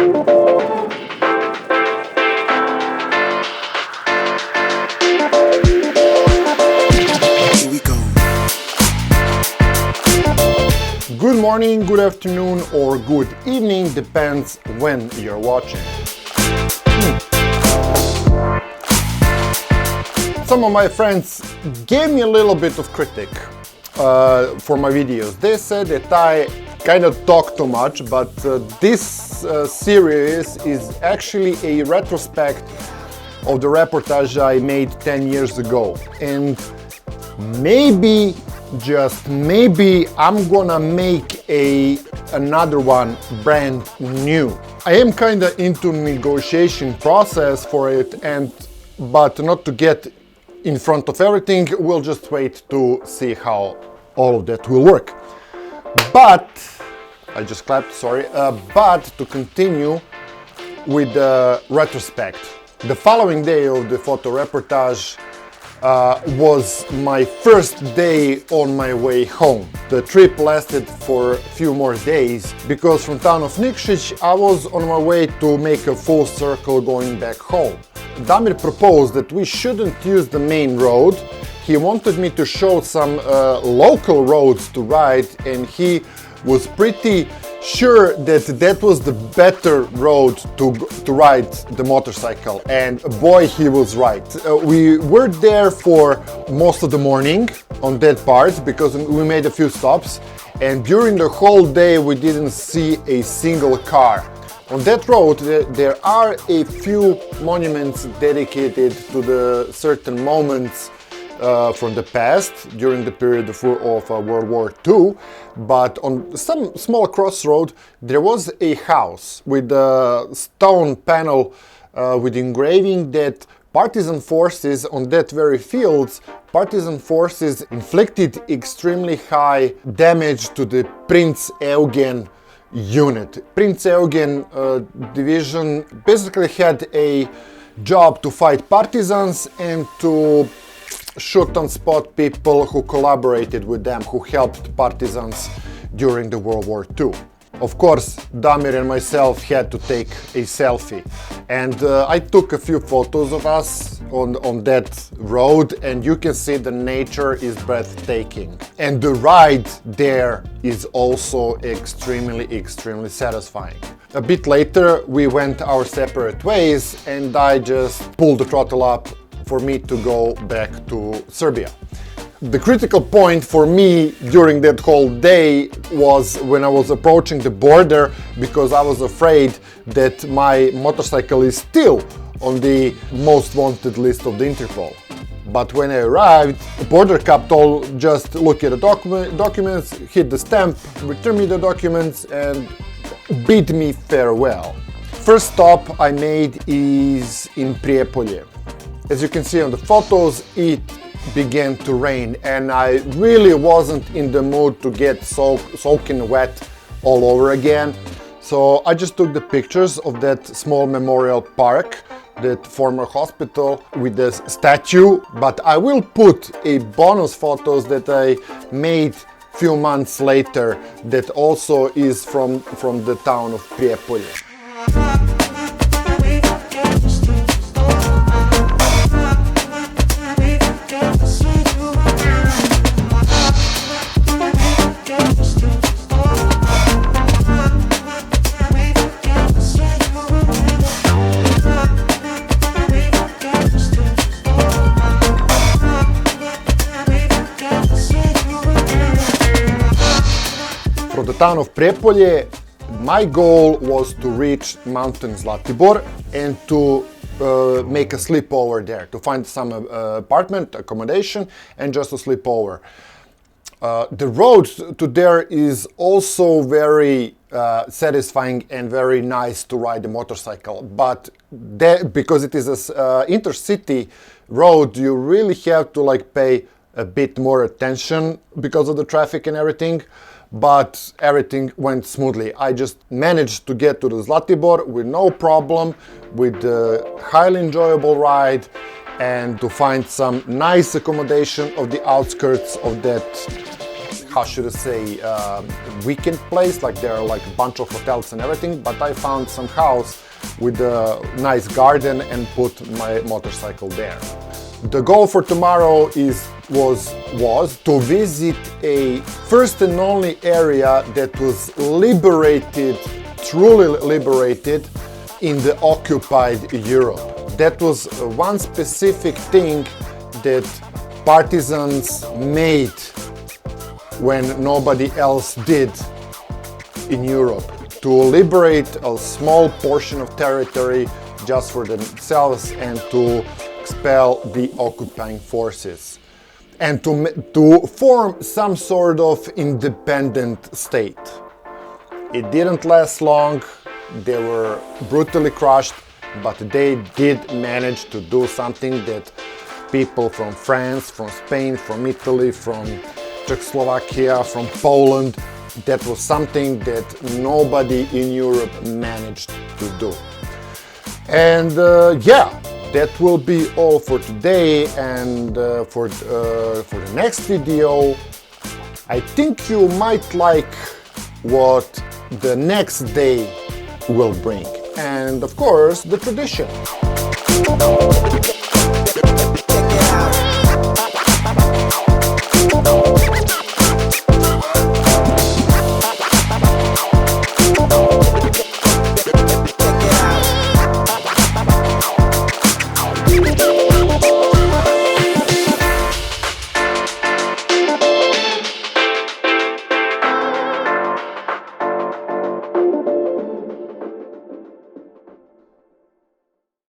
Good morning, good afternoon, or good evening, depends when you're watching. Some of my friends gave me a little bit of critique for my videos. They said that I kind of talk too much, but this series is actually a retrospect of the reportage I made 10 years ago. And maybe, just maybe, I'm gonna make another one brand new. I am kind of into negotiation process for it, but not to get in front of everything. We'll just wait to see how all of that will work. But I just clapped, sorry. But to continue with the retrospect, the following day of the photo reportage was my first day on my way home. The trip lasted for a few more days because from town of Nikšić I was on my way to make a full circle going back home. Damir proposed that we shouldn't use the main road. He wanted me to show some local roads to ride, and he was pretty sure that that was the better road to ride the motorcycle, and boy, he was right. We were there for most of the morning on that part because we made a few stops, and during the whole day we didn't see a single car. On that road there are a few monuments dedicated to the certain moments from the past during the period of World War II, but on some small crossroad there was a house with a stone panel with engraving that partisan forces on that very fields, partisan forces inflicted extremely high damage to the Prince Eugen unit. Prince Eugen division basically had a job to fight partisans and to shoot on spot people who collaborated with them, who helped partisans during the World War II. Of course, Damir and myself had to take a selfie, and I took a few photos of us on that road, and you can see the nature is breathtaking. And the ride there is also extremely satisfying. A bit later we went our separate ways, and I just pulled the throttle up for me to go back to Serbia. The critical point for me during that whole day was when I was approaching the border, because I was afraid that my motorcycle is still on the most wanted list of the Interpol. But when I arrived, the border cop told just look at the documents, hit the stamp, return me the documents, and bid me farewell. First stop I made is in Prijepolje. As you can see on the photos, it began to rain, and I really wasn't in the mood to get soaking wet all over again. So I just took the pictures of that small memorial park, that former hospital with the statue, but I will put a bonus photos that I made few months later that also is from the town of Prijepolje. From the town of Prijepolje, my goal was to reach mountain Zlatibor and to make a sleepover there, to find some apartment accommodation and just to sleep over. The road to there is also very satisfying and very nice to ride a motorcycle, but because it is an intercity road, you really have to pay a bit more attention because of the traffic and everything. But everything went smoothly. I just managed to get to the Zlatibor with no problem, with a highly enjoyable ride, and to find some nice accommodation of the outskirts of that how should I say, weekend place, like there are like a bunch of hotels and everything, but I found some house with a nice garden and put my motorcycle there. The goal for tomorrow was to visit a first and only area that was liberated, truly liberated, in the occupied Europe. That was one specific thing that partisans made when nobody else did in Europe, to liberate a small portion of territory just for themselves and to expel the occupying forces and to form some sort of independent state. It didn't last long, they were brutally crushed, but they did manage to do something that people from France, from Spain, from Italy, from Czechoslovakia, from Poland, that was something that nobody in Europe managed to do. And yeah, that will be all for today, and for the next video, I think you might like what the next day will bring, and of course the tradition.